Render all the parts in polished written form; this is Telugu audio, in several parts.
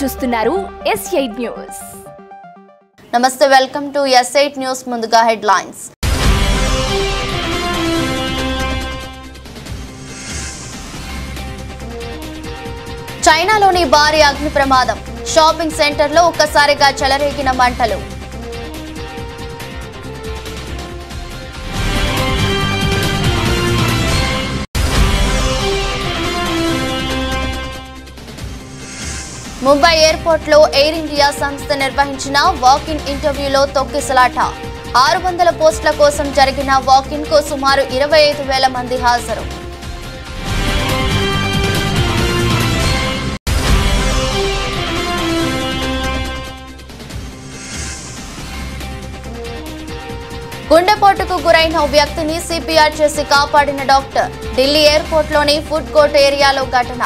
చూస్తున్నారు S8 న్యూస్. నమస్తే, వెల్కమ్ టు S8 న్యూస్. ముందుగా హెడ్లైన్స్. చైనాలోని భారీ అగ్ని ప్రమాదం, షాపింగ్ సెంటర్లో ఒక్కసారిగా చెలరేగిన మంటలు. ముంబై ఎయిర్పోర్ట్ లో ఎయిర్ ఇండియా సంస్థ నిర్వహించిన వాకిన్ ఇంటర్వ్యూలో తొక్కిసలాట. 600 పోస్టుల కోసం జరిగిన వాకిన్ కు సుమారు 25,000 మంది హాజరు. గుండెపోటుకు గురైన వ్యక్తిని సిపిఆర్ చేసి కాపాడిన డాక్టర్. ఢిల్లీ ఎయిర్పోర్ట్ లోని ఫుడ్ కోర్ట్ ఏరియాలో ఘటన.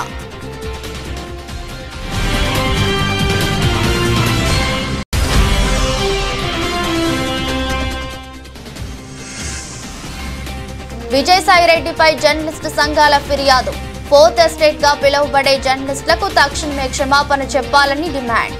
విజయసాయిరెడ్డిపై జర్నలిస్టు సంఘాల ఫిర్యాదు. 4th ఎస్టేట్ గా పిలువబడే జర్నలిస్టులకు తక్షణమే క్షమాపణ చెప్పాలని డిమాండ్.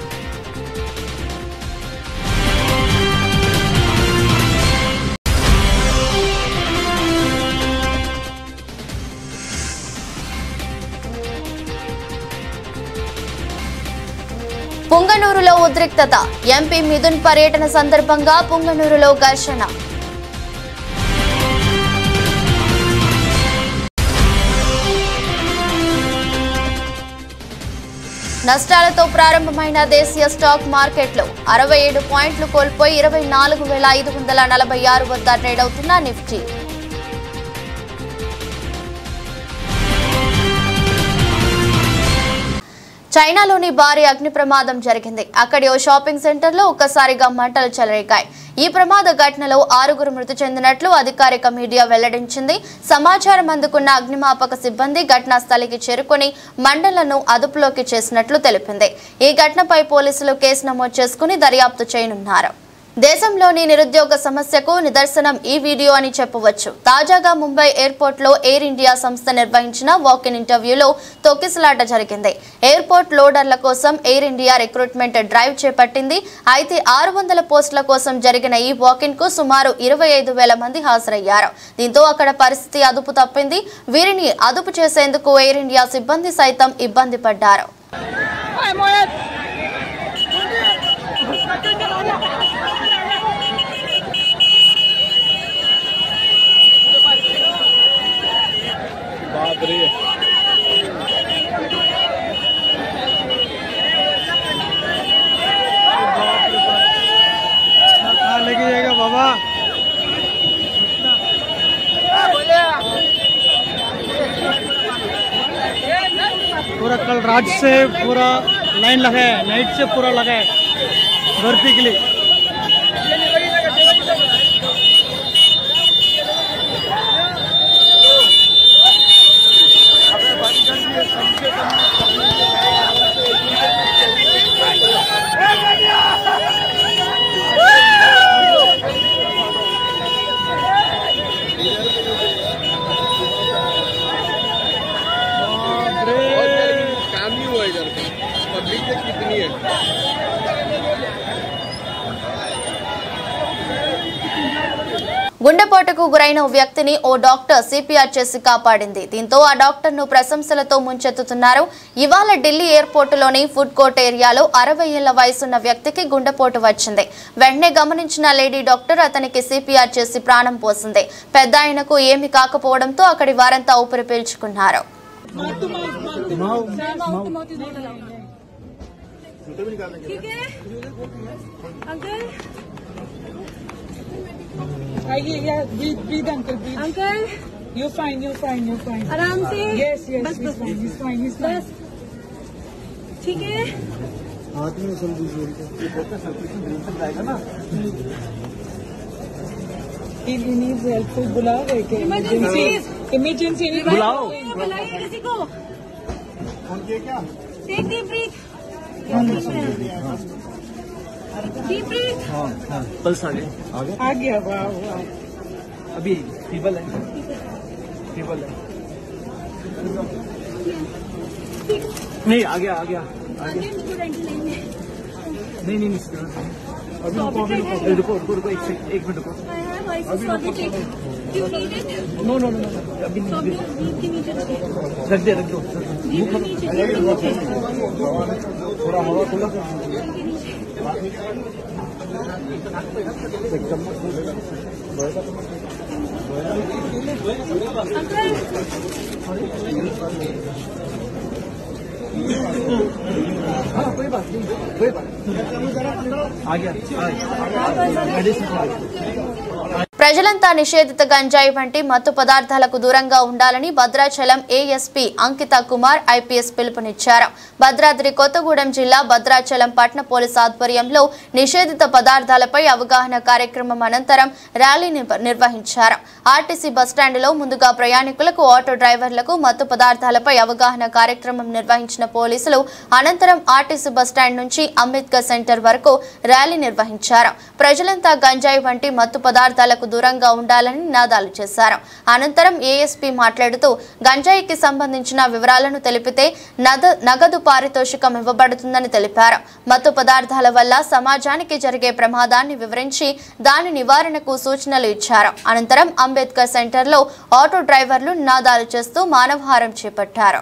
పుంగనూరులో ఉద్రిక్తత. ఎంపీ మిథున్ పర్యటన సందర్భంగా పుంగనూరులో ఘర్షణ. నష్టాలతో ప్రారంభమైన దేశీయ స్టాక్ మార్కెట్లు 67 పాయింట్లు కోల్పోయి 24,546 వద్ద ట్రేడ్ అవుతున్న నిఫ్టీ. చైనాలోని భారీ అగ్ని ప్రమాదం జరిగింది. అక్కడి ఓ షాపింగ్ సెంటర్లో ఒక్కసారిగా మంటలు చెలరేగాయి. ఈ ప్రమాద ఘటనలో 6 మృతి చెందినట్లు అధికారిక మీడియా వెల్లడించింది. సమాచారం అందుకున్న అగ్నిమాపక సిబ్బంది ఘటనా స్థలికి చేరుకుని మంటలను అదుపులోకి చేసినట్లు తెలిపింది. ఈ ఘటనపై పోలీసులు కేసు నమోదు చేసుకుని దర్యాప్తు చేయనున్నారు. దేశంలోని నిరుద్యోగ సమస్యకు నిదర్శనం ఈ వీడియో అని చెప్పవచ్చు. తాజాగా ముంబై ఎయిర్పోర్ట్ లో ఎయిర్ ఇండియా సంస్థ నిర్వహించిన వాకిన్ ఇంటర్వ్యూలో తొక్కిసలాట జరిగింది. ఎయిర్పోర్ట్ లోడర్ల కోసం ఎయిర్ ఇండియా రిక్రూట్మెంట్ డ్రైవ్ చేపట్టింది. అయితే 600 పోస్టుల కోసం జరిగిన ఈ వాకిన్ కు సుమారు 25,000 మంది హాజరయ్యారు. దీంతో అక్కడ పరిస్థితి అదుపు తప్పింది. వీరిని అదుపు చేసేందుకు ఎయిర్ ఇండియా సిబ్బంది సైతం ఇబ్బంది పడ్డారు. लेके जाएगा बाबा। पूरा कल रात से पूरा लाइन लगा है, नाइट से पूरा लगा है भर्ती के लिए। గుండెపోటుకు గురైన వ్యక్తిని ఓ డాక్టర్ సిపిఆర్ చేసి కాపాడింది. దీంతో ఆ డాక్టర్ ను ప్రశంసలతో ముంచెత్తుతున్నారు. ఇవాళ ఢిల్లీ ఎయిర్పోర్టులోని ఫుడ్ కోర్ట్ ఏరియాలో 60 ఏళ్ల వయసున్న వ్యక్తికి గుండెపోటు వచ్చింది. వెంటనే గమనించిన లేడీ డాక్టర్ అతనికి సిపిఆర్ చేసి ప్రాణం పోసింది. పెద్ద ఆయనకు ఏమీ కాకపోవడంతో అక్కడి వారంతా ఊపిరి పీల్చుకున్నారు. Breathe, uncle. Breathe. Uncle, you're fine. आराम से. Yes. He's fine. बस. ठीक है. हाथ में समझिए. ये बहुत सर्कुलेशन ब्रेन तक जाएगा ना. He needs help. तो बुलाओ क्या? Emergency. बुलाओ. बुलाइए किसी को. फोन किया क्या? Take deep breath. Deep breath. हाँ. पल्स आ गया. वाह. अभी फीवर है. नहीं आ गया नहीं अभी रुको एक मिनट रुको नो अभी रख दो थोड़ा हवा खुला हाँ कोई बात नहीं आ गया ప్రజలంతా నిషేధిత గంజాయి వంటి మత్తు పదార్థాలకు దూరంగా ఉండాలని భద్రాచలం ఏఎస్పీ అంకిత కుమార్ ఐపీఎస్ పిలుపునిచ్చారు. భద్రాద్రి కొత్తగూడెం జిల్లా భద్రాచలం పట్టణ పోలీస్ ఆధ్వర్యంలో నిషేధిత పదార్థాలపై అవగాహన కార్యక్రమం అనంతరం ర్యాలీ నిర్వహించారు. ఆర్టీసీ బస్టాండ్లో ముందుగా ప్రయాణికులకు, ఆటో డ్రైవర్లకు మత్తు పదార్థాలపై అవగాహన కార్యక్రమం నిర్వహించిన పోలీసులు అనంతరం ఆర్టీసీ బస్టాండ్ నుంచి అంబేద్కర్ సెంటర్ వరకు ర్యాలీ నిర్వహించారు. ప్రజలంతా గంజాయి వంటి మత్తు పదార్థాలకు దూరంగా ఉండాలని నినాదాలు చేశారు. అనంతరం ఏఎస్పీ మాట్లాడుతూ గంజాయికి సంబంధించిన వివరాలను తెలిపితే నగదు పారితోషికం ఇవ్వబడుతుందని తెలిపారు. మత్తు పదార్థాల వల్ల సమాజానికి జరిగే ప్రమాదాన్ని వివరించి దాని నివారణకు సూచనలు ఇచ్చారు. అనంతరం అంబేద్కర్ సెంటర్లో ఆటో డ్రైవర్లు నినాదాలు చేస్తూ మానవహారం చేపట్టారు.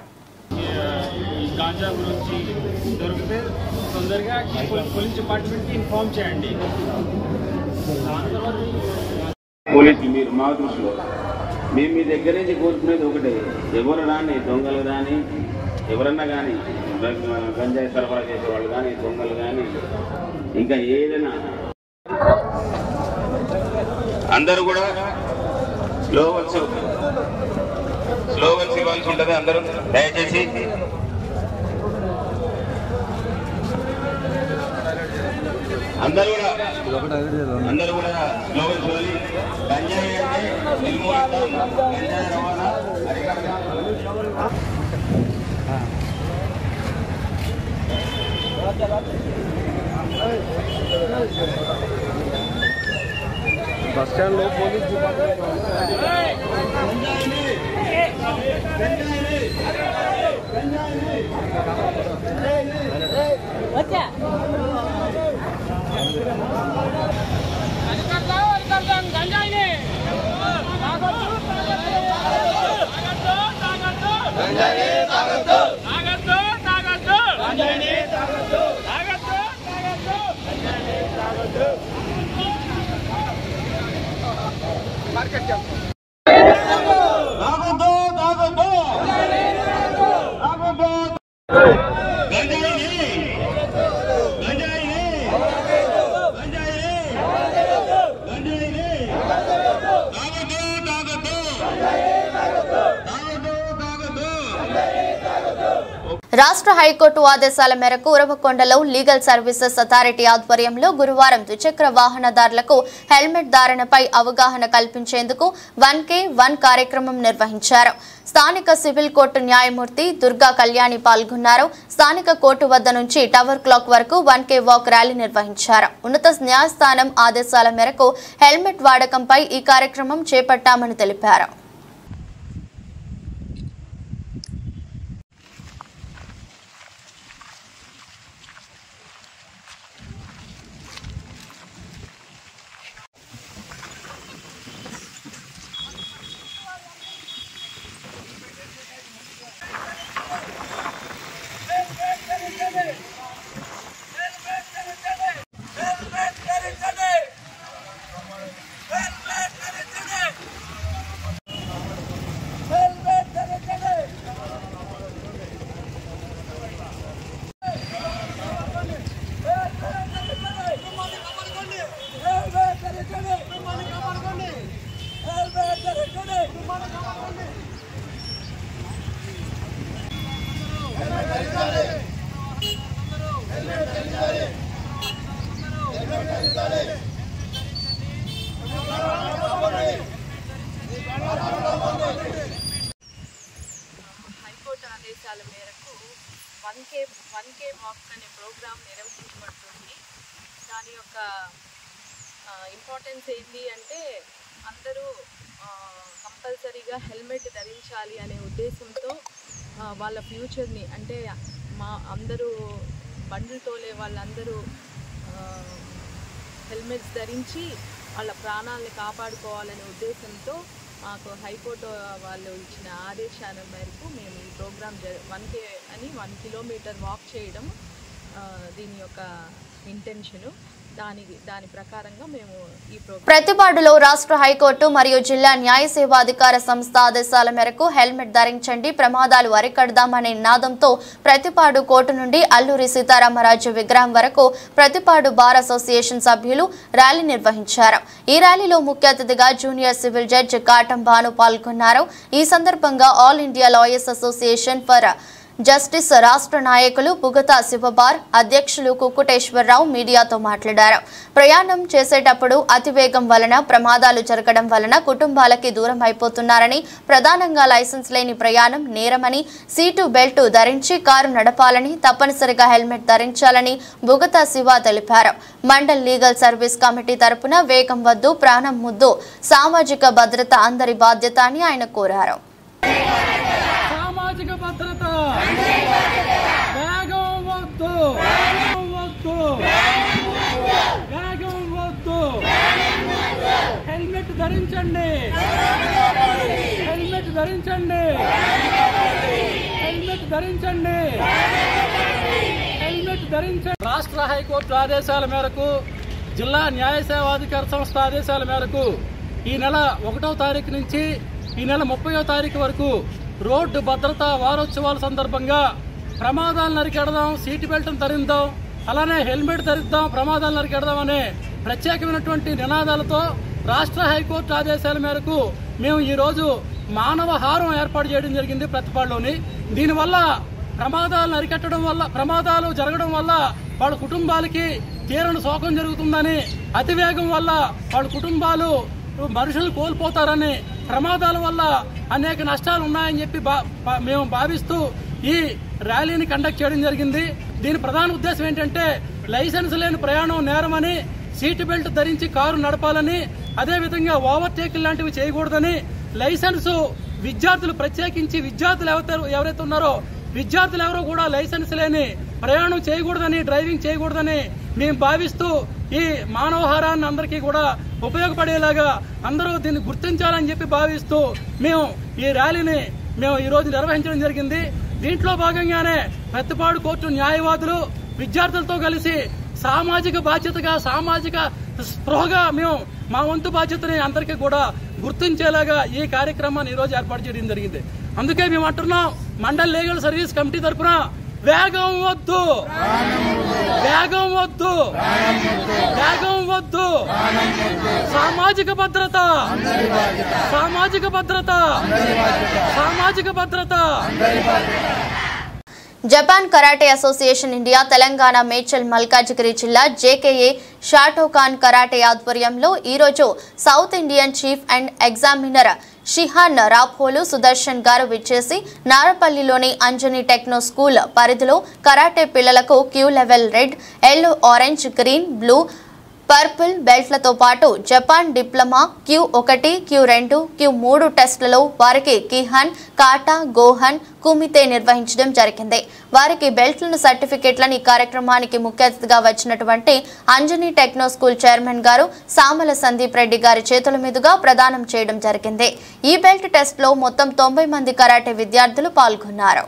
పోలీసులు మీరు మా దృష్టిలో మేము మీ దగ్గర నుంచి కోరుకునేది ఒకటే, ఎవరు రాని దొంగలు కానీ ఎవరన్నా కానీ గంజాయి సరఫరా చేసేవాళ్ళు కానీ దొంగలు కానీ ఇంకా ఏదైనా అందరూ కూడా స్లోవల్స్ ఇవ్వాల్సి ఉంటుంది. అందరూ దయచేసి అందరూ కూడా స్లోగన్స్ వదిలి గంజాయి అంటే నిర్మూలిద్దాం, గంజాయి రవాణా అరికడదాం. బస్ స్టాండ్ లో పోలీస్ రాష్ట్ర హైకోర్టు ఆదేశాల మేరకు ఉరవకొండలో లీగల్ సర్వీసెస్ అథారిటీ ఆధ్వర్యంలో గురువారం ద్విచక్ర వాహనదారులకు హెల్మెట్ ధారణపై అవగాహన కల్పించేందుకు 1K1 కార్యక్రమం నిర్వహించారు. స్థానిక సివిల్ కోర్టు న్యాయమూర్తి దుర్గా కళ్యాణి పాల్గొన్నారు. స్థానిక కోర్టు వద్ద నుంచి టవర్ క్లాక్ వరకు 1K వాక్ ర్యాలీ నిర్వహించారు. ఉన్నత న్యాయస్థానం ఆదేశాల మేరకు హెల్మెట్ వాడకంపై ఈ కార్యక్రమం చేపట్టామని తెలిపారు. హైకోర్టు ఆదేశాల మేరకు 1K వాక్ అనే ప్రోగ్రాం నిర్వహించబడుతుంది. దాని యొక్క ఇంపార్టెన్స్ ఏంటి అంటే అందరూ కంపల్సరీగా హెల్మెట్ ధరించాలి అనే ఉద్దేశంతో వాళ్ళ ఫ్యూచర్ని అంటే మా అందరూ బండ్లు తోలే వాళ్ళందరూ హెల్మెట్స్ ధరించి వాళ్ళ ప్రాణాలను కాపాడుకోవాలనే ఉద్దేశంతో మాకు హైకోర్టు వాళ్ళు ఇచ్చిన ఆదేశాల మేరకు మేము ఈ ప్రోగ్రామ్ 1 కిలోమీటర్ వాక్ చేయడం దీని యొక్క ఇంటెన్షను. దాని ప్రకారంగా మేము ఈ ప్రతిపాడులో రాష్ట్ర హైకోర్టు మరియు జిల్లా న్యాయ సేవాధికార సంస్థ ఆదేశాల మేరకు హెల్మెట్ ధరించండి, ప్రమాదాలు అరికడదామనే నినాదంతో ప్రతిపాడు కోర్టు నుండి అల్లూరి సీతారామరాజు విగ్రహం వరకు ప్రతిపాడు బార్ అసోసియేషన్ సభ్యులు ర్యాలీ నిర్వహించారు. ఈ ర్యాలీలో ముఖ్య అతిథిగా junior civil judge Katam Bhanu పాల్గొన్నారు. ఈ సందర్భంగా all India lawyers association for justice రాష్ట్ర నాయకులు పుగతా శివబార్ అధ్యక్షులు కుక్కుటేశ్వరరావు మీడియాతో మాట్లాడారు. ప్రయాణం చేసేటప్పుడు అతివేగం వలన ప్రమాదాలు జరగడం వలన కుటుంబాలకి దూరం అయిపోతున్నారని, ప్రధానంగా లైసెన్స్ లేని ప్రయాణం నేరమని, సీటు బెల్ట్ ధరించి కారు నడపాలని, తప్పనిసరిగా హెల్మెట్ ధరించాలని బుగతా శివ తెలిపారు. మండల్ లీగల్ సర్వీస్ కమిటీ తరపున వేగం వద్దు, ప్రాణం ముద్దు, సామాజిక భద్రత అందరి బాధ్యత అని ఆయన కోరారు. సామాజిక భద్రత వేగం వద్దు, వేగం వద్దు, హెల్మెట్ ధరించండి, హెల్మెట్ ధరించండి, హెల్మెట్ ధరించండి, హెల్మెట్ ధరించండి. రాష్ట్ర హైకోర్టు ఆదేశాల మేరకు, జిల్లా న్యాయ సేవాధికార సంస్థ ఆదేశాల మేరకు ఈ నెల 1వ తారీఖు నుంచి ఈ నెల 30వ తారీఖు వరకు రోడ్డు భద్రతా వారోత్సవాల సందర్భంగా ప్రమాదాలను అరికెడదాం, సీటు బెల్ట్ ధరిద్దాం, అలానే హెల్మెట్ ధరిద్దాం, ప్రమాదాలను అరికెడదాం అనే ప్రత్యేకమైనటువంటి నినాదాలతో రాష్ట్ర హైకోర్టు ఆదేశాల మేరకు మేము ఈరోజు మానవ హారం ఏర్పాటు చేయడం జరిగింది ప్రతిపాడులోని. దీనివల్ల ప్రమాదాలను అరికట్టడం వల్ల, ప్రమాదాలు జరగడం వల్ల వాళ్ళ కుటుంబాలకి తీరని శోకం జరుగుతుందని, అతివేగం వల్ల వాళ్ళ కుటుంబాలు మనుషులు కోల్పోతారని, ప్రమాదాల వల్ల అనేక నష్టాలు ఉన్నాయని చెప్పి మేము భావిస్తూ ఈ ర్యాలీని కండక్ట్ చేయడం జరిగింది. దీని ప్రధాన ఉద్దేశం ఏంటంటే లైసెన్స్ లేని ప్రయాణం నేరమని, సీటు బెల్ట్ ధరించి కారు నడపాలని, అదేవిధంగా ఓవర్టేక్ లాంటివి చేయకూడదని, లైసెన్సు విద్యార్థులు ప్రత్యేకించి విద్యార్థులు ఎవరైతే ఉన్నారో విద్యార్థులు ఎవరో కూడా లైసెన్స్ లేని ప్రయాణం చేయకూడదని, డ్రైవింగ్ చేయకూడదని మేము భావిస్తూ ఈ మానవహారాన్ని అందరికీ కూడా ఉపయోగపడేలాగా అందరూ దీన్ని గుర్తించాలని చెప్పి భావిస్తూ మేము ఈ ర్యాలీని ఈ రోజు నిర్వహించడం జరిగింది. దీంట్లో భాగంగానే ప్రతిపాడు కోర్టు న్యాయవాదులు విద్యార్థులతో కలిసి సామాజిక బాధ్యతగా, సామాజిక స్పృహగా మేము మా వంతు బాధ్యతని అందరికీ కూడా గుర్తించేలాగా ఈ కార్యక్రమాన్ని ఈ రోజు ఏర్పాటు చేయడం జరిగింది. అందుకే మేము అంటున్నాం, మండల్ లీగల్ సర్వీస్ కమిటీ తరఫున వేగం వద్దు, వేగం వద్దు, వేగం వద్దు, సామాజిక భద్రత, సామాజిక భద్రత, సామాజిక భద్రత. Japan karate association India Telangana Medchal Malkajgiri జిల్లా జేకేఏ షాటోకాన్ కరాటే ఆధ్వర్యంలో ఈరోజు south Indian chief and examiner shihan రాప్హోలు సుదర్శన్ గారు విచ్చేసి నారపల్లిలోని అంజనీ టెక్నో స్కూల్ పరిధిలో కరాటే పిల్లలకు kyu level red, yellow, orange, green, blue, purple బెల్ట్లతో పాటు Japan diploma Q1, Q2, Q3 టెస్టులలో వారికి కిహాన్, కాటా, గోహన్, కుమితే నిర్వహించడం జరిగింది. వారికి బెల్ట్లను, సర్టిఫికెట్లను ఈ కార్యక్రమానికి ముఖ్య అతిథిగా వచ్చినటువంటి అంజనీ టెక్నో స్కూల్ చైర్మన్ గారు సామల సందీప్ రెడ్డి గారి చేతుల మీదుగా ప్రదానం చేయడం జరిగింది. ఈ బెల్ట్ టెస్ట్ లో మొత్తం 90 మంది కరాటే విద్యార్థులు పాల్గొన్నారు.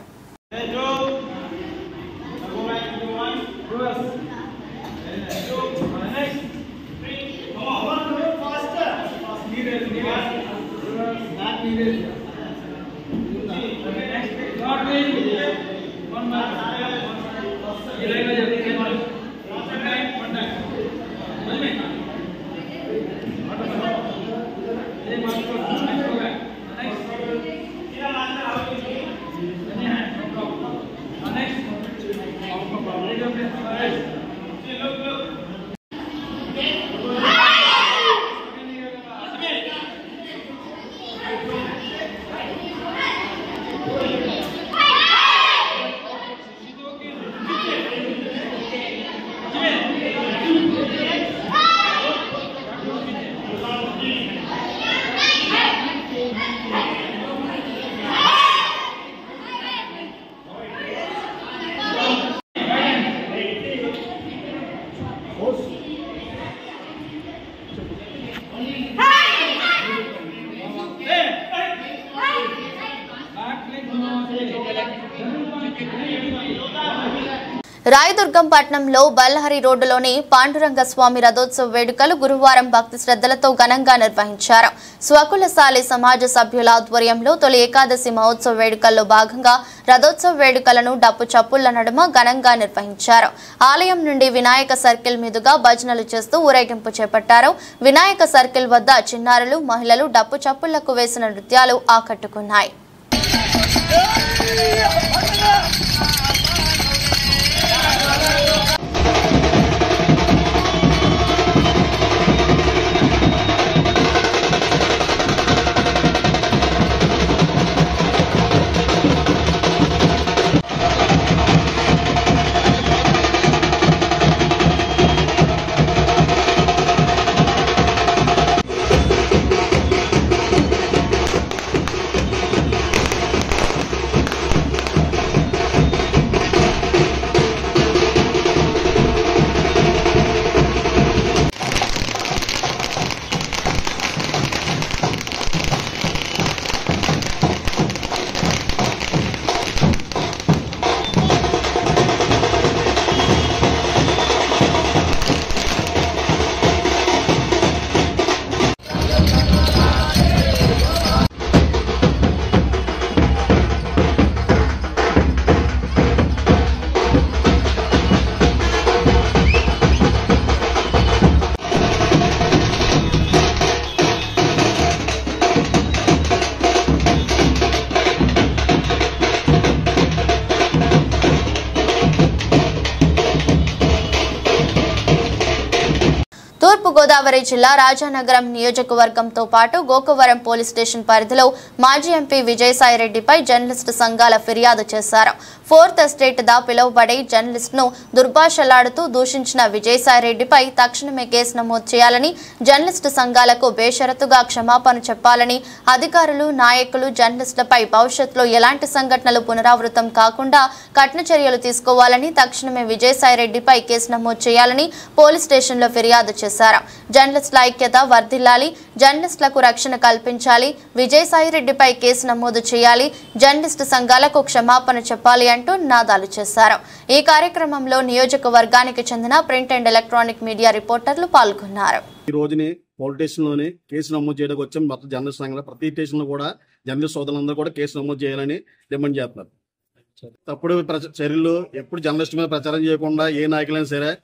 రాయదుర్గం పట్టణంలో బల్హరి రోడ్డులోని పాండురంగ స్వామి రథోత్సవ వేడుకలు గురువారం భక్తి శ్రద్ధలతో ఘనంగా నిర్వహించారు. స్వకులశాలి సమాజ సభ్యుల ఆధ్వర్యంలో తొలి ఏకాదశి మహోత్సవ వేడుకల్లో భాగంగా రథోత్సవ వేడుకలను డప్పు చప్పుళ్ల నడుమ ఘనంగా నిర్వహించారు. ఆలయం నుండి వినాయక సర్కిల్ మీదుగా భజనలు చేస్తూ ఊరేగింపు చేపట్టారు. వినాయక సర్కిల్ వద్ద చిన్నారులు, మహిళలు డప్పు చప్పుళ్లకు వేసిన నృత్యాలు ఆకట్టుకున్నాయి. తూర్పుగోదావరి జిల్లా రాజానగరం నియోజకవర్గంతో పాటు గోకవరం పోలీస్ స్టేషన్ పరిధిలో మాజీ ఎంపీ విజయసాయిరెడ్డిపై జర్నలిస్టు సంఘాల ఫిర్యాదు చేశారు. ఫోర్త్ ఎస్టేట్గా పిలువబడే జర్నలిస్టును దుర్భాషలాడుతూ దూషించిన విజయసాయిరెడ్డిపై తక్షణమే కేసు నమోదు చేయాలని, జర్నలిస్టు సంఘాలకు బేషరతుగా క్షమాపణ చెప్పాలని, అధికారులు, నాయకులు జర్నలిస్టులపై భవిష్యత్తులో ఎలాంటి సంఘటనలు పునరావృతం కాకుండా కఠిన చర్యలు తీసుకోవాలని, తక్షణమే విజయసాయిరెడ్డిపై కేసు నమోదు చేయాలని పోలీస్ స్టేషన్లో ఫిర్యాదు చేశారు. జర్నలిస్టుల ఐక్యత వర్ధిల్లాలి, జర్నలిస్టులకు రక్షణ కల్పించాలి, విజయసాయిరెడ్డిపై కేసు నమోదు చేయాలి, జర్నలిస్టు సంఘాలకు క్షమాపణ చెప్పాలి అంటూ నినాదాలు చేశారు. ఈ కార్యక్రమంలో నియోజకవర్గానికి చెందిన ప్రింట్ అండ్ ఎలక్ట్రానిక్ మీడియా రిపోర్టర్లు పాల్గొన్నారు. ఈ రోజుని పోలీస్ స్టేషన్లోని కేసు నమోదు చేయడానికి వచ్చాం. మొత్తం జర్నలిస్ట్ సంఘాలు ప్రతి స్టేషన్లో కూడా జర్నలిస్ట్ సోదరులందరూ కూడా కేసు నమోదు చేయాలని డిమాండ్ చేస్తున్నారు. తప్పుడు చర్యలు ఎప్పుడు జర్నలిస్ట్ మీద ప్రచారం చేయకుండా ఏ నాయకులైనా సరే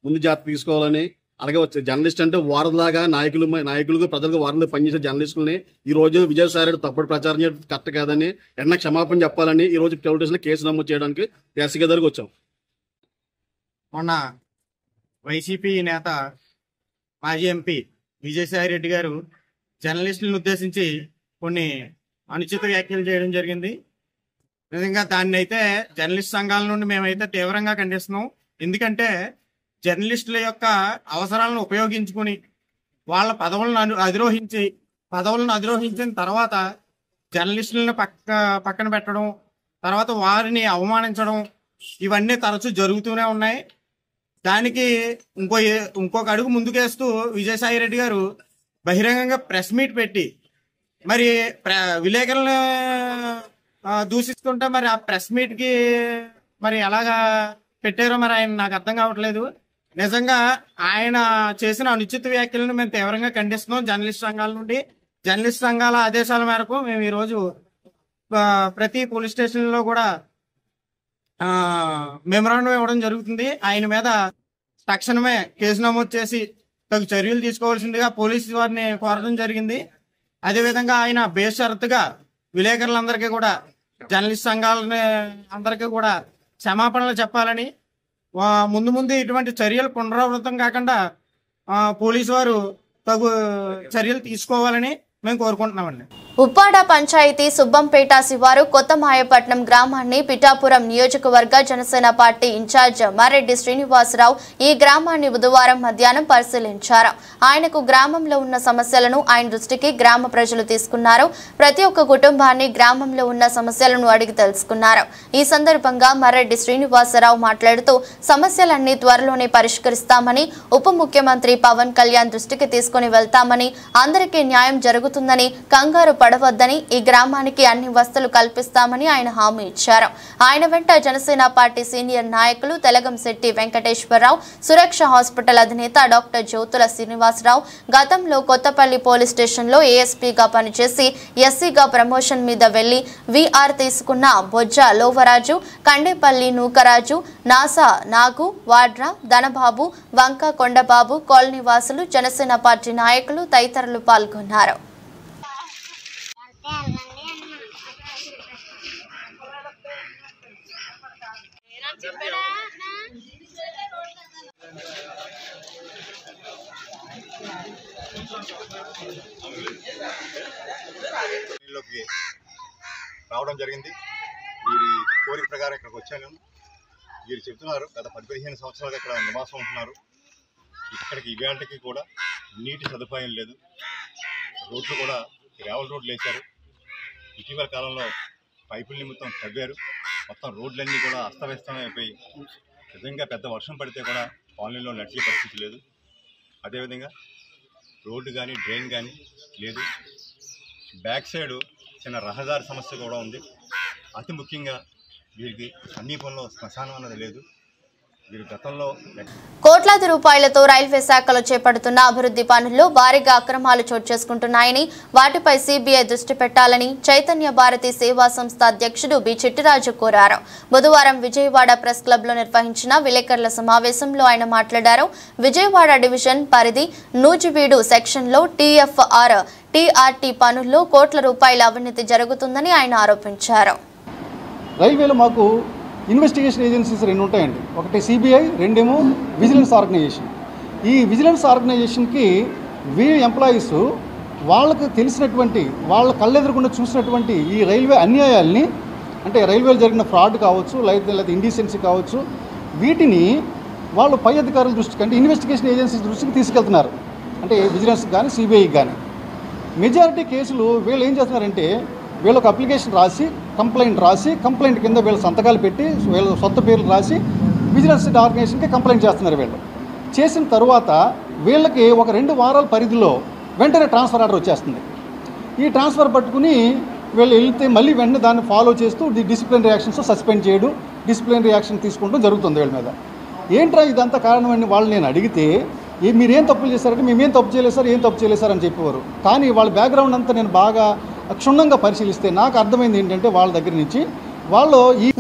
ముందు జాగ్రత్త తీసుకోవాలని, అలాగే జర్నలిస్ట్ అంటే వారలాగా నాయకులకు ప్రజలకు వారంలో పనిచేసే జర్నలిస్టులని ఈ రోజు విజయసాయిరెడ్డి తప్పుడు ప్రచారం చేయడం కరెక్ట్ కాదని ఎన్న క్షమాపణ చెప్పాలని ఈ రోజు పోలీస్ స్టేషన్లో కేసు నమోదు చేయడానికి ఎస్సీ దగ్గరకు వచ్చాం. మొన్న వైసీపీ నేత మాజీ ఎంపీ విజయసాయిరెడ్డి గారు జర్నలిస్టులను ఉద్దేశించి కొన్ని అనుచిత వ్యాఖ్యలు చేయడం జరిగింది. నిజంగా దాన్ని అయితే జర్నలిస్ట్ సంఘాల నుండి మేమైతే తీవ్రంగా ఖండిస్తున్నాం. ఎందుకంటే జర్నలిస్టుల యొక్క అవసరాలను ఉపయోగించుకుని వాళ్ళ పదవులను అధిరోహించిన తర్వాత జర్నలిస్టులను పక్కన పెట్టడం, తర్వాత వారిని అవమానించడం, ఇవన్నీ తరచూ జరుగుతూనే ఉన్నాయి. దానికి ఇంకొక అడుగు ముందుకేస్తూ విజయసాయిరెడ్డి గారు బహిరంగంగా ప్రెస్ మీట్ పెట్టి మరి విలేకరులను దూషిస్తుంటే మరి ఆ ప్రెస్ మీట్ కి మరి ఎలాగా పెట్టారో మరి ఆయన నాకు అర్థం కావట్లేదు. నిజంగా ఆయన చేసిన అనుచిత వ్యాఖ్యలను మేము తీవ్రంగా ఖండిస్తున్నాం. జర్నలిస్ట్ సంఘాల నుండి జర్నలిస్ట్ సంఘాల ఆదేశాల మేరకు మేము ఈరోజు ప్రతి పోలీస్ స్టేషన్ లో కూడా మెమరాండం ఇవ్వడం జరుగుతుంది. ఆయన మీద తక్షణమే కేసు నమోదు చేసి తగు చర్యలు తీసుకోవాల్సిందిగా పోలీసు వారిని కోరడం జరిగింది. అదేవిధంగా ఆయన బేషరతుగా విలేకరులందరికీ కూడా జర్నలిస్ట్ సంఘాలని అందరికీ కూడా క్షమాపణలు చెప్పాలని, ముందు ఇటువంటి చర్యలు పునరావృతం కాకుండా పోలీసు వారు తగు చర్యలు తీసుకోవాలని మేము కోరుకుంటున్నామండి. ఉప్పాడ పంచాయతీ సుబ్బంపేట శివారు కొత్త మాయపట్నం గ్రామాన్ని పిఠాపురం నియోజకవర్గ జనసేన పార్టీ ఇన్ఛార్జ్ మర్రెడ్డి శ్రీనివాసరావు ఈ గ్రామాన్ని బుధవారం మధ్యాహ్నం పరిశీలించారు. ఆయనకు గ్రామంలో ఉన్న సమస్యలను ఆయన దృష్టికి గ్రామ ప్రజలు తీసుకున్నారు. ప్రతి ఒక్క కుటుంబాన్ని గ్రామంలో ఉన్న సమస్యలను అడిగి తెలుసుకున్నారు. ఈ సందర్భంగా మర్రెడ్డి శ్రీనివాసరావు మాట్లాడుతూ సమస్యలన్నీ త్వరలోనే పరిష్కరిస్తామని, ఉప ముఖ్యమంత్రి పవన్ కళ్యాణ్ దృష్టికి తీసుకుని వెళ్తామని, అందరికీ న్యాయం జరుగుతుందని, కంగారు పడవద్దని, ఈ గ్రామానికి అన్ని వసతులు కల్పిస్తామని ఆయన హామీ ఇచ్చారు. ఆయన వెంట జనసేన పార్టీ సీనియర్ నాయకులు తెలగంశెట్టి వెంకటేశ్వరరావు, సురక్ష హాస్పిటల్ అధినేత డాక్టర్ జ్యోతుల శ్రీనివాసరావు, గతంలో కొత్తపల్లి పోలీస్ స్టేషన్లో ఏఎస్పీగా పనిచేసి ఎస్సీగా ప్రమోషన్ మీద వెళ్లి వీఆర్ తీసుకున్న బొజ్జ లోవరాజు, కండేపల్లి నూకరాజు, నాసా నాగు, వాడ్రా, ధనబాబు, వంక కొండబాబు, కాలనీవాసులు, జనసేన పార్టీ నాయకులు తదితరులు పాల్గొన్నారు. రావడం జరిగింది. వీరి కోరిక ప్రకారం ఇక్కడికి వచ్చాను. వీరు చెప్తున్నారు గత 10-15 సంవత్సరాలుగా ఇక్కడ నివాసం ఉంటున్నారు. ఇక్కడికి ఇవాళకి కూడా నీటి సదుపాయం లేదు. రోడ్లు కూడా గ్రావెల్ రోడ్లు వేశారు. ఇటీవల కాలంలో పైపుల నిమిత్తం తవ్వారు. మొత్తం రోడ్లన్నీ కూడా అస్తవ్యస్తమైపోయి నిజంగా పెద్ద వర్షం పడితే కూడా కాలనీలో నడిచే పరిస్థితి లేదు. అదేవిధంగా రోడ్డు కానీ డ్రైన్ కానీ లేదు. బ్యాక్ సైడు చిన్న రహదారి సమస్య కూడా ఉంది. అతి ముఖ్యంగా వీరికి సమీపంలో శ్మశానం అన్నది లేదు. వీరి గతంలో కోట్లాది రూపాయలతో రైల్వే శాఖలో చేపడుతున్న అభివృద్ధి పనుల్లో భారీగా అక్రమాలు చోటు చేసుకుంటున్నాయని, వాటిపై సిబిఐ దృష్టి పెట్టాలని చైతన్య భారతి సేవా సంస్థ అధ్యక్షుడు బి చిట్టిరాజు కోరారు. బుధవారం విజయవాడ ప్రెస్ క్లబ్ లో నిర్వహించిన విలేకరుల సమావేశంలో ఆయన మాట్లాడారు. విజయవాడ డివిజన్ పరిధి నూజివీడు సెక్షన్లో టీఎఫ్ఆర్, టీఆర్టీ పనుల్లో కోట్ల రూపాయల అవినీతి జరుగుతుందని ఆయన ఆరోపించారు. రైల్వేలో మాకు ఇన్వెస్టిగేషన్ ఏజెన్సీస్ 2 ఉంటాయండి. ఒకటి సిబిఐ, రెండేమో విజిలెన్స్ ఆర్గనైజేషన్. ఈ విజిలెన్స్ ఆర్గనైజేషన్కి ఎంప్లాయీస్ వాళ్ళకు తెలిసినటువంటి, వాళ్ళ కళ్ళెదురకుండా చూసినటువంటి ఈ రైల్వే అన్యాయాల్ని, అంటే రైల్వేలో జరిగిన ఫ్రాడ్ కావచ్చు, లేదా ఇండీసెన్సీ కావచ్చు, వీటిని వాళ్ళు పై అధికారుల దృష్టికి, అంటే ఇన్వెస్టిగేషన్ ఏజెన్సీస్ దృష్టికి తీసుకెళ్తున్నారు. అంటే విజిలెన్స్ కానీ సిబిఐకి కానీ. మెజారిటీ కేసులు వీళ్ళు ఏం చేస్తున్నారంటే, వీళ్ళొక అప్లికేషన్ రాసి, కంప్లైంట్ కింద వీళ్ళ సంతకాలు పెట్టి, వీళ్ళ సొంత పేర్లు రాసి విజిలెన్స్ ఆర్గనైజేషన్కి కంప్లైంట్ చేస్తున్నారు. వీళ్ళు చేసిన తర్వాత వీళ్ళకి ఒక 2 వారాల పరిధిలో వెంటనే ట్రాన్స్ఫర్ ఆర్డర్ వచ్చేస్తుంది. ఈ ట్రాన్స్ఫర్ పట్టుకుని వీళ్ళు వెళ్తే మళ్ళీ వెంటనే దాన్ని ఫాలో చేస్తూ డిసిప్లినరీ యాక్షన్స్ సస్పెండ్ చేయడం, డిసిప్లినరీ యాక్షన్ తీసుకుంటూ జరుగుతుంది వీళ్ళ మీద. ఏంట్రా ఇదంతా కారణమని వాళ్ళు నేను అడిగితే, మీరేం తప్పులు చేశారంటే మేమేం తప్పు చేయలేదు సార్, ఏం తప్పు చేయలేదు సార్ అని చెప్పేవారు. కానీ వాళ్ళ బ్యాక్గ్రౌండ్ అంతా నేను బాగా క్షుణ్ణంగా పరిశీలిస్తే నాకు అర్థమైంది ఏంటంటే, వాళ్ళ దగ్గర నుంచి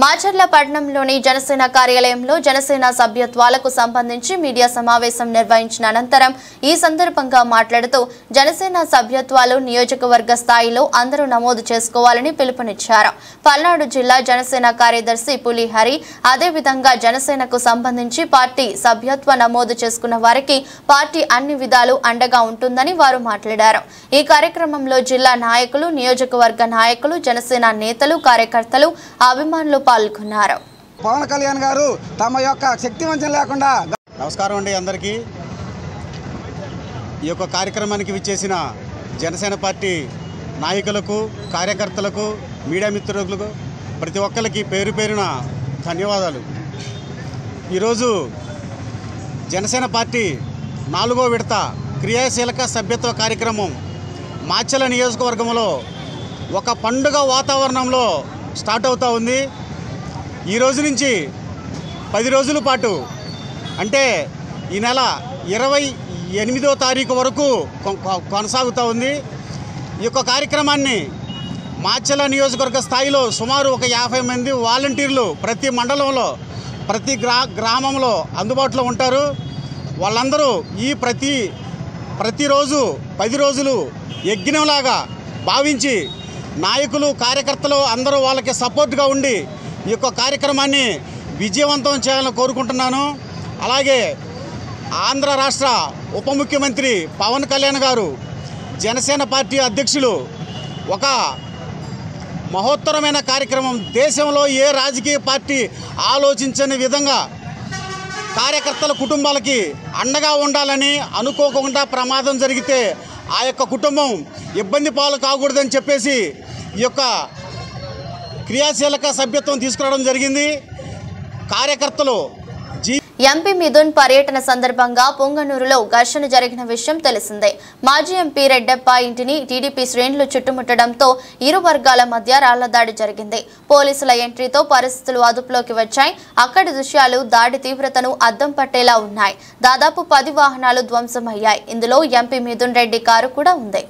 మాచర్ల పట్టణంలోని జనసేన కార్యాలయంలో జనసేన సభ్యత్వాలకు సంబంధించి మీడియా సమావేశం నిర్వహించిన అనంతరం ఈ సందర్భంగా మాట్లాడుతూ జనసేన సభ్యత్వాలు నియోజకవర్గ స్థాయిలో అందరూ నమోదు చేసుకోవాలని పిలుపునిచ్చారు. పల్నాడు జిల్లా జనసేన కార్యదర్శి పులిహరి అదేవిధంగా జనసేనకు సంబంధించి పార్టీ సభ్యత్వ నమోదు చేసుకున్న వారికి పార్టీ అన్ని విధాలు అండగా ఉంటుందని వారు మాట్లాడారు. ఈ కార్యక్రమంలో జిల్లా నాయకులు, నియోజకవర్గ నాయకులు, జనసేన నేతలు, కార్యకర్తలు, అభిమానులు పాల్గొన్నారు. పవన్ కళ్యాణ్ గారు తమ యొక్క శక్తి వంచన లేకుండా. నమస్కారం అండి అందరికీ. ఈ యొక్క కార్యక్రమానికి విచ్చేసిన జనసేన పార్టీ నాయకులకు, కార్యకర్తలకు, మీడియా మిత్రులకు ప్రతి ఒక్కరికి పేరు పేరున ధన్యవాదాలు. ఈరోజు జనసేన పార్టీ 4వ విడత క్రియాశీలక సభ్యత్వ కార్యక్రమం మాచర్ల నియోజకవర్గంలో ఒక పండుగ వాతావరణంలో స్టార్ట్ అవుతూ ఉంది. ఈ రోజు నుంచి 10 రోజుల పాటు, అంటే ఈ నెల 28వ తారీఖు వరకు కొనసాగుతూ ఉంది. ఈ యొక్క కార్యక్రమాన్ని మాచర్ల నియోజకవర్గ స్థాయిలో సుమారు ఒక 50 మంది వాలంటీర్లు ప్రతి మండలంలో, ప్రతి గ్రామంలో అందుబాటులో ఉంటారు. వాళ్ళందరూ ఈ ప్రతిరోజు 10 రోజులు యజ్ఞంలాగా భావించి నాయకులు, కార్యకర్తలు అందరూ వాళ్ళకి సపోర్ట్గా ఉండి ఈ యొక్క కార్యక్రమాన్ని విజయవంతం చేయాలని కోరుకుంటున్నాను. అలాగే ఆంధ్ర రాష్ట్ర ఉప ముఖ్యమంత్రి పవన్ కళ్యాణ్ గారు, జనసేన పార్టీ అధ్యక్షులు ఒక మహోత్తరమైన కార్యక్రమం, దేశంలో ఏ రాజకీయ పార్టీ ఆలోచించని విధంగా కార్యకర్తల కుటుంబాలకి అండగా ఉండాలని, అనుకోకుండా ప్రమాదం జరిగితే ఆ యొక్క కుటుంబం ఇబ్బంది పాలు కాకూడదని చెప్పేసి ఈ యొక్క క్రియాశీలక సభ్యత్వం తీసుకురావడం జరిగింది. కార్యకర్తలు ఎంపీ మిథున్ పర్యటన సందర్భంగా పొంగనూరులో ఘర్షణ జరిగిన విషయం తెలిసిందే. మాజీ ఎంపీ రెడ్డప్ప ఇంటిని టీడీపీ శ్రేణులు చుట్టుముట్టడంతో ఇరు వర్గాల మధ్య రాళ్లదాడి జరిగింది. పోలీసుల ఎంట్రీతో పరిస్థితులు అదుపులోకి వచ్చాయి. అక్కడి దృశ్యాలు దాడి తీవ్రతను అద్దం పట్టేలా ఉన్నాయి. దాదాపు 10 వాహనాలు ధ్వంసమయ్యాయి. ఇందులో ఎంపీ మిథున్ రెడ్డి కారు కూడా ఉంది.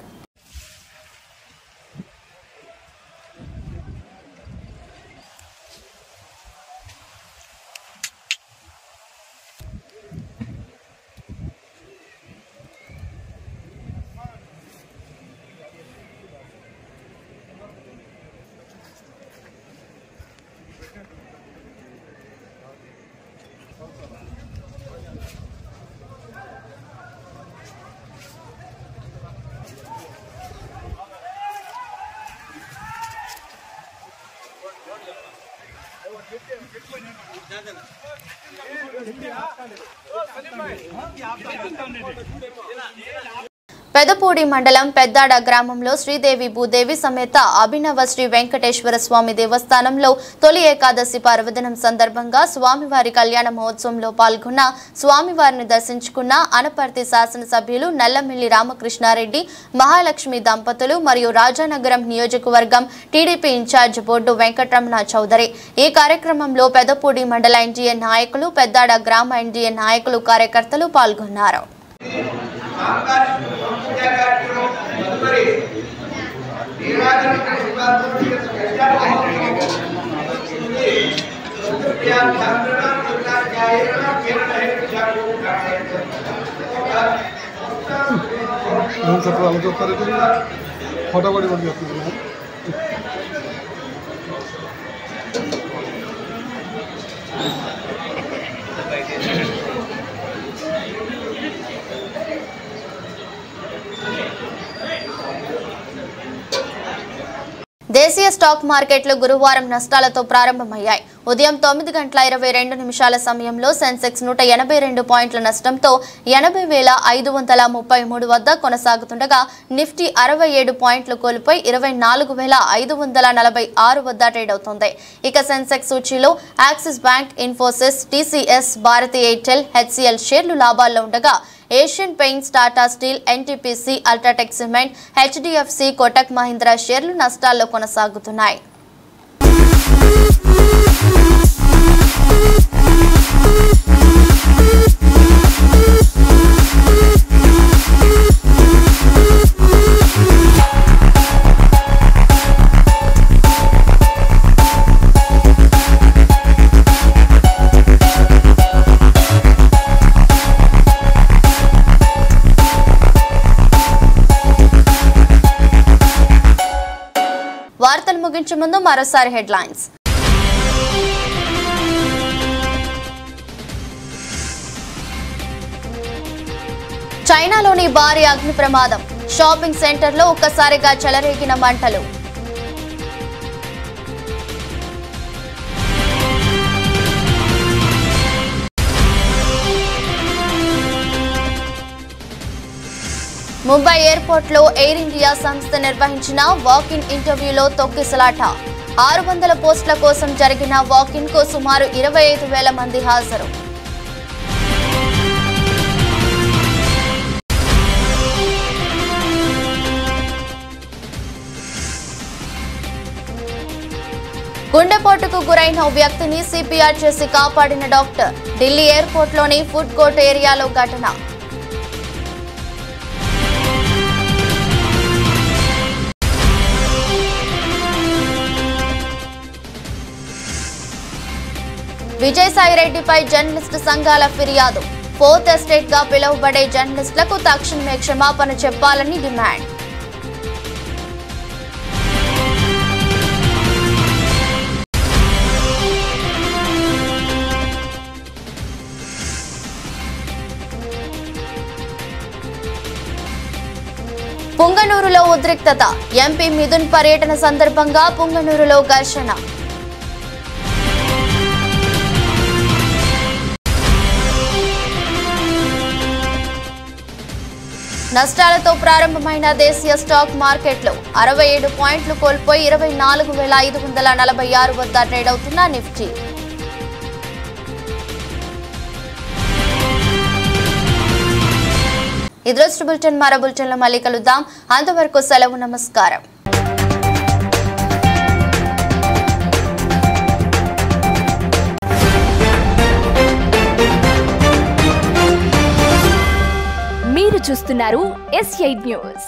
పెదపూడి మండలం పెద్దాడ గ్రామంలో శ్రీదేవి భూదేవి సమేత అభినవ శ్రీ వెంకటేశ్వర స్వామి దేవస్థానంలో తొలి ఏకాదశి పర్వదినం సందర్భంగా స్వామివారి కళ్యాణ మహోత్సవంలో పాల్గొన్న స్వామివారిని దర్శించుకున్న అనపర్తి శాసనసభ్యులు నల్లమిల్లి రామకృష్ణారెడ్డి, మహాలక్ష్మి దంపతులు మరియు రాజానగరం నియోజకవర్గం టీడీపీ ఇన్ఛార్జ్ బోర్డు వెంకటరమణ చౌదరి. ఈ కార్యక్రమంలో పెదపూడి మండల ఎన్డీఏ నాయకులు, పెద్దాడ గ్రామ ఎన్డీఏ నాయకులు, కార్యకర్తలు పాల్గొన్నారు. फटाफट దేశీయ స్టాక్ మార్కెట్లు గురువారం నష్టాలతో ప్రారంభమయ్యాయి. ఉదయం 9:22 సమయంలో సెన్సెక్స్ 182 పాయింట్ల నష్టంతో 80,533 వద్ద కొనసాగుతుండగా నిఫ్టీ 67 పాయింట్లు కోల్పోయి 24,546 వద్ద ట్రేడ్ అవుతోంది. ఇక సెన్సెక్స్ సూచీలో Axis bank, Infosys, TCS, Bharti Airtel, HCL షేర్లు లాభాల్లో ఉండగా Asian paints, Tata steel, NTPC, UltraTech cement, HDFC, Kotak Mahindra షేర్లు నష్టాల్లో కొనసాగుతున్నాయి. వార్తలు ముగించే ముందు మరోసారి హెడ్లైన్స్. చైనాలోని భారీ అగ్ని ప్రమాదం, షాపింగ్ సెంటర్లో ఒక్కసారిగా చెలరేగిన మంటలు. ముంబై ఎయిర్పోర్ట్లో ఎయిర్ ఇండియా సంస్థ నిర్వహించిన వాకిన్ ఇంటర్వ్యూలో తొక్కిసలాట. 600 పోస్టుల కోసం జరిగిన వాకిన్కు సుమారు 25,000 మంది హాజరు. గుండెపోటుకు గురైన ఓ వ్యక్తిని సిపిఆర్ చేసి కాపాడిన డాక్టర్. ఢిల్లీ ఎయిర్పోర్ట్లోని ఫుడ్ కోర్ట్ ఏరియాలో ఘటన. విజయసాయిరెడ్డిపై జర్నలిస్టు సంఘాల ఫిర్యాదు. 4th ఎస్టేట్ గా పిలువబడే జర్నలిస్టులకు తక్షణమే క్షమాపణ చెప్పాలని డిమాండ్. పుంగనూరులో ఉద్రిక్తత. ఎంపీ మిథున్ పర్యటన సందర్భంగా పుంగనూరులో ఘర్షణ. నష్టాలతో ప్రారంభమైన దేశీయ స్టాక్ మార్కెట్లు 67 పాయింట్లు కోల్పోయి 24,546 వద్ద ట్రేడ్ అవుతున్న నిఫ్టీ. ఈ దృష్టి బులెటిన్ మరో బులెటిన్లో మళ్ళీ కలుద్దాం. అంతవరకు సెలవు, నమస్కారం. మీరు చూస్తున్నారు S8 న్యూస్.